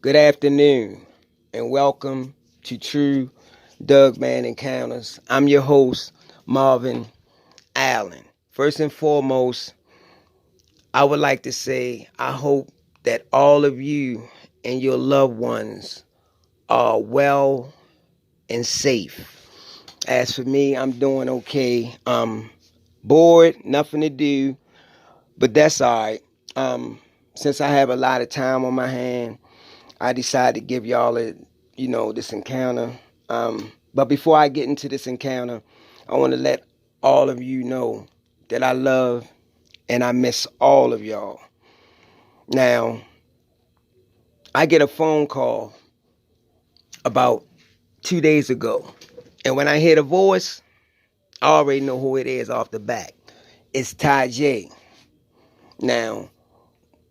Good afternoon, and welcome to True Doug Man Encounters. I'm your host, Marvin Allen. First and foremost, I would like to say I hope that all of you and your loved ones are well and safe. As for me, I'm doing okay. Bored, nothing to do, but that's all right. Since I have a lot of time on my hand, I decided to give y'all this encounter. But before I get into this encounter, I want to let all of you know that I love and I miss all of y'all. Now, I get a phone call about 2 days ago, and when I hear the voice, I already know who it is off the bat. It's Ty J. Now,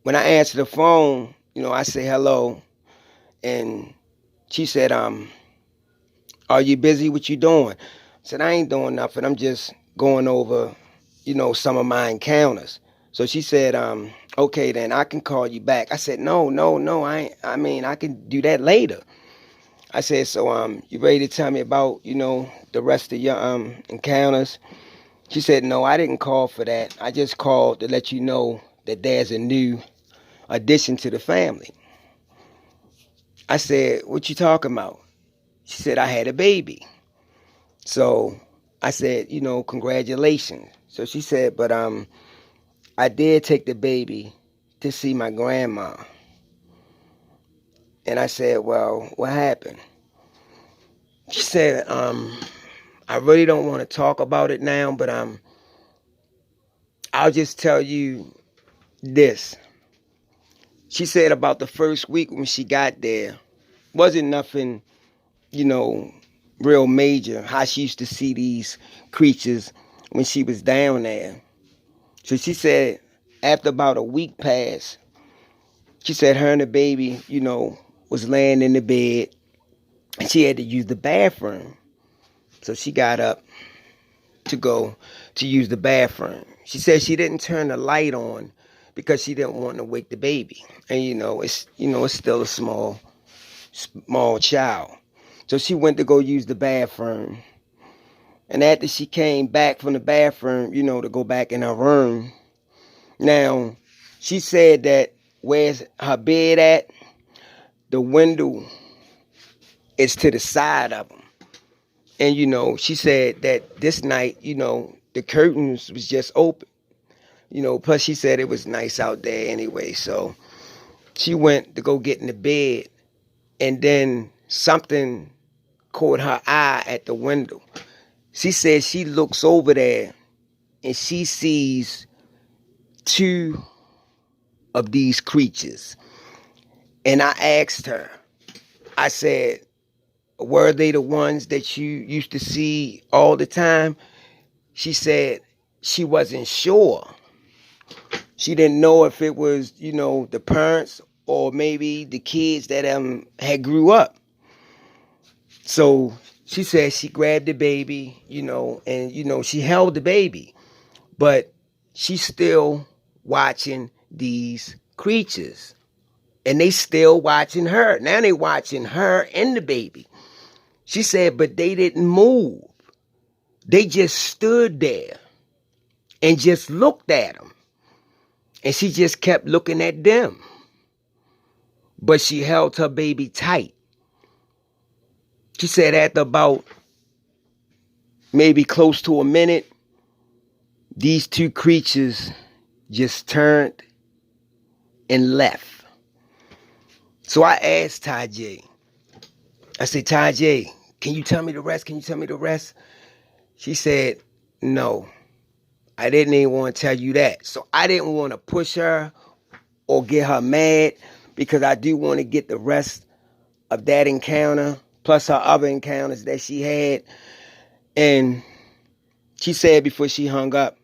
when I answer the phone, I say hello, and she said, are you busy? What you doing? I said, I ain't doing nothing. I'm just going over, some of my encounters. So she said, okay, then I can call you back. I said, no, no, no. I can do that later. I said, so, you ready to tell me about, the rest of your, encounters? She said, no, I didn't call for that. I just called to let you know that there's a new addition to the family. I said, what you talking about? She said, I had a baby. So I said, congratulations. So she said, but I did take the baby to see my grandma. And I said, well, what happened? She said, I really don't want to talk about it now, but I'll just tell you this. She said about the first week when she got there, wasn't nothing, you know, real major, how she used to see these creatures when she was down there. So she said after about a week passed, she said her and the baby, was laying in the bed and she had to use the bathroom. So she got up to go to use the bathroom. She said she didn't turn the light on because she didn't want to wake the baby. And it's still a small child. So she went to go use the bathroom. And after she came back from the bathroom, to go back in her room. Now, she said that where's her bed at, the window is to the side of them. And, she said that this night, the curtains was just open. Plus she said it was nice out there anyway. So she went to go get in the bed. And then something caught her eye at the window. She said she looks over there and she sees two of these creatures. And I asked her, I said, were they the ones that you used to see all the time? She said she wasn't sure. She didn't know if it was, the parents or maybe the kids that had grew up. So she said she grabbed the baby, and she held the baby, but she's still watching these creatures. And they still watching her. Now they watching her and the baby. She said, but they didn't move. They just stood there and just looked at them. And she just kept looking at them. But she held her baby tight. She said after about maybe close to a minute, these two creatures just turned and left. So I asked Ty J. I said, Ty J, can you tell me the rest? Can you tell me the rest? She said, no, I didn't even want to tell you that. So I didn't want to push her or get her mad because I do want to get the rest of that encounter plus her other encounters that she had. And she said before she hung up,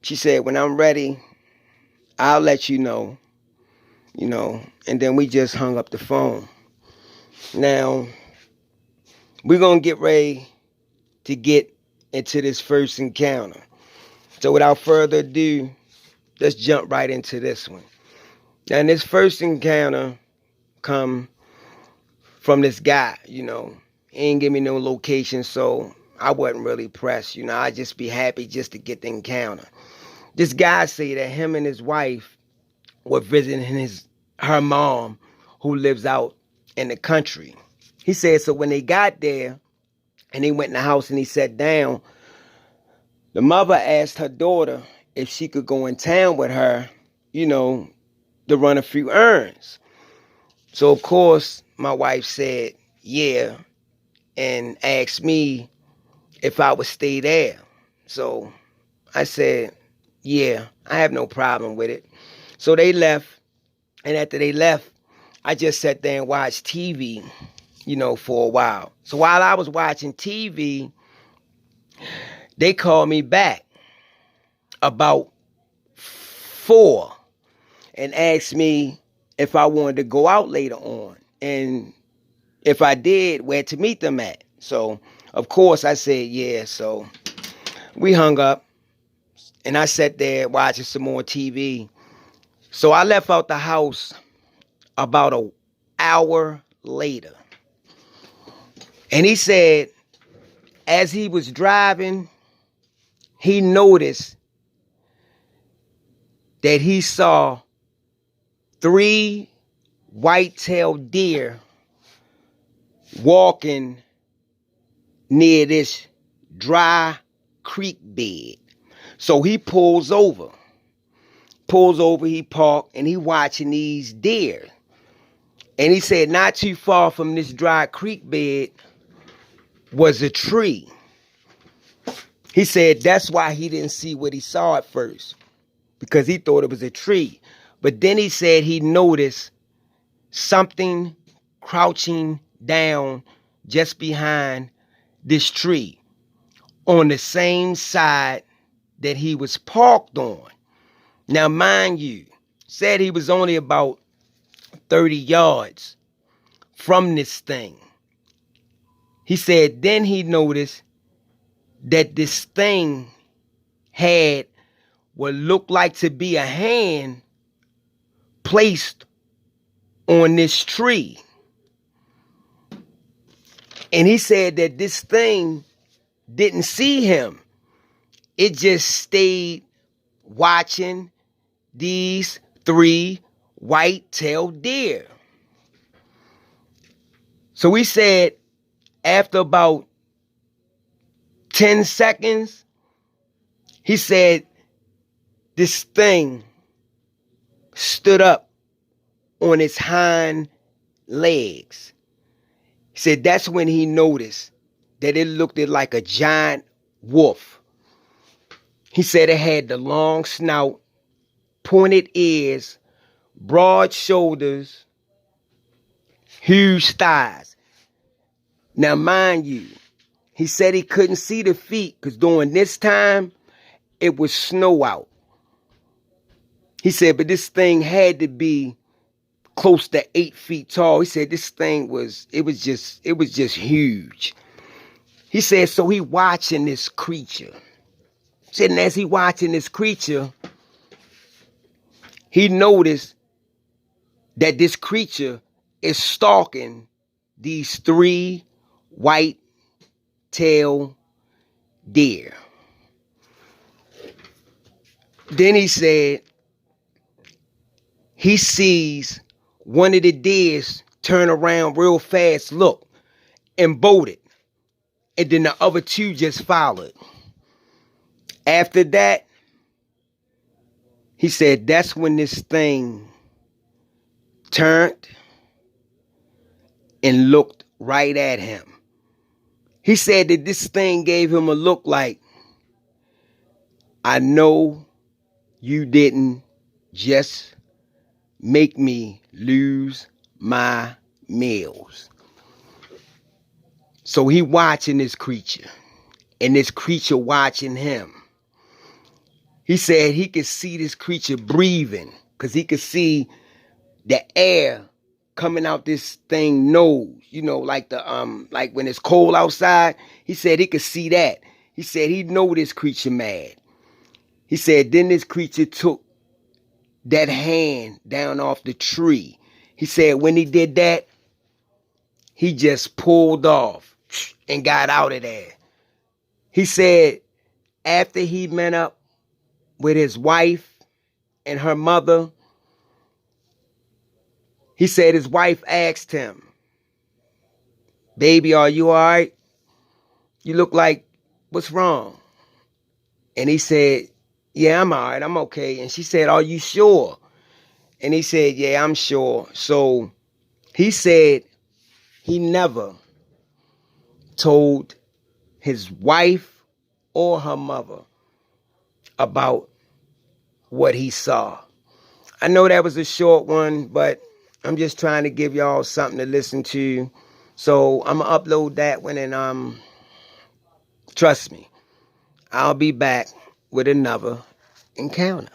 she said, when I'm ready, I'll let you know, and then we just hung up the phone. Now, we're going to get ready to get into this first encounter. So without further ado, let's jump right into this one. Now, in this first encounter come from this guy, you know. He ain't give me no location, so I wasn't really pressed, you know. I'd just be happy just to get the encounter. This guy say that him and his wife were visiting her mom, who lives out in the country. He said so when they got there and they went in the house and he sat down, the mother asked her daughter if she could go in town with her, you know, to run a few errands. So of course my wife said yeah, and asked me if I would stay there. So I said, yeah, I have no problem with it. So they left, and after they left, I just sat there and watched TV, you know, for a while. So while I was watching TV, they called me back about 4 and asked me if I wanted to go out later on. And if I did, where to meet them at. So, of course, I said yeah. So we hung up, and I sat there watching some more TV. So I left out the house about an hour later. And he said, as he was driving, he noticed that he saw 3 white-tailed deer walking near this dry creek bed. So he pulls over, he parked, and he watching these deer. And he said not too far from this dry creek bed was a tree. He said that's why he didn't see what he saw at first, because he thought it was a tree. But then he said he noticed something crouching down just behind this tree on the same side that he was parked on. Now, mind you, said he was only about 30 yards from this thing. He said then he noticed that this thing had what looked like to be a hand placed on this tree. And he said that this thing didn't see him. It just stayed watching these 3 white-tailed deer. So he said after about 10 seconds, he said this thing stood up on its hind legs. He said that's when he noticed that it looked like a giant wolf. He said it had the long snout, pointed ears, broad shoulders, huge thighs. Now, mind you, he said he couldn't see the feet because during this time, it was snow out. He said, but this thing had to be close to 8 feet tall. He said this thing was just huge. He said, so he watching this creature. He said, and as he watching this creature, he noticed that this creature is stalking these 3 white-tailed deer. Then he said he sees one of the deers turn around real fast, look, and bolted. And then the other 2 just followed. After that, he said that's when this thing turned and looked right at him. He said that this thing gave him a look like, I know you didn't just make me lose my meals. So he watching this creature, and this creature watching him. He said he could see this creature breathing, because he could see the air coming out this thing nose, you know, like like when it's cold outside. He said he could see that. He said he know this creature mad. He said then this creature took that hand down off the tree. He said when he did that, he just pulled off and got out of there. He said after he met up with his wife and her mother, he said his wife asked him, "Baby, are you all right? You look like, what's wrong?" And he said, "Yeah, I'm all right. I'm okay." And she said, "Are you sure?" And he said, "Yeah, I'm sure." So he said he never told his wife or her mother about what he saw. I know that was a short one, but I'm just trying to give y'all something to listen to. So I'm gonna upload that one, and trust me, I'll be back with another encounter.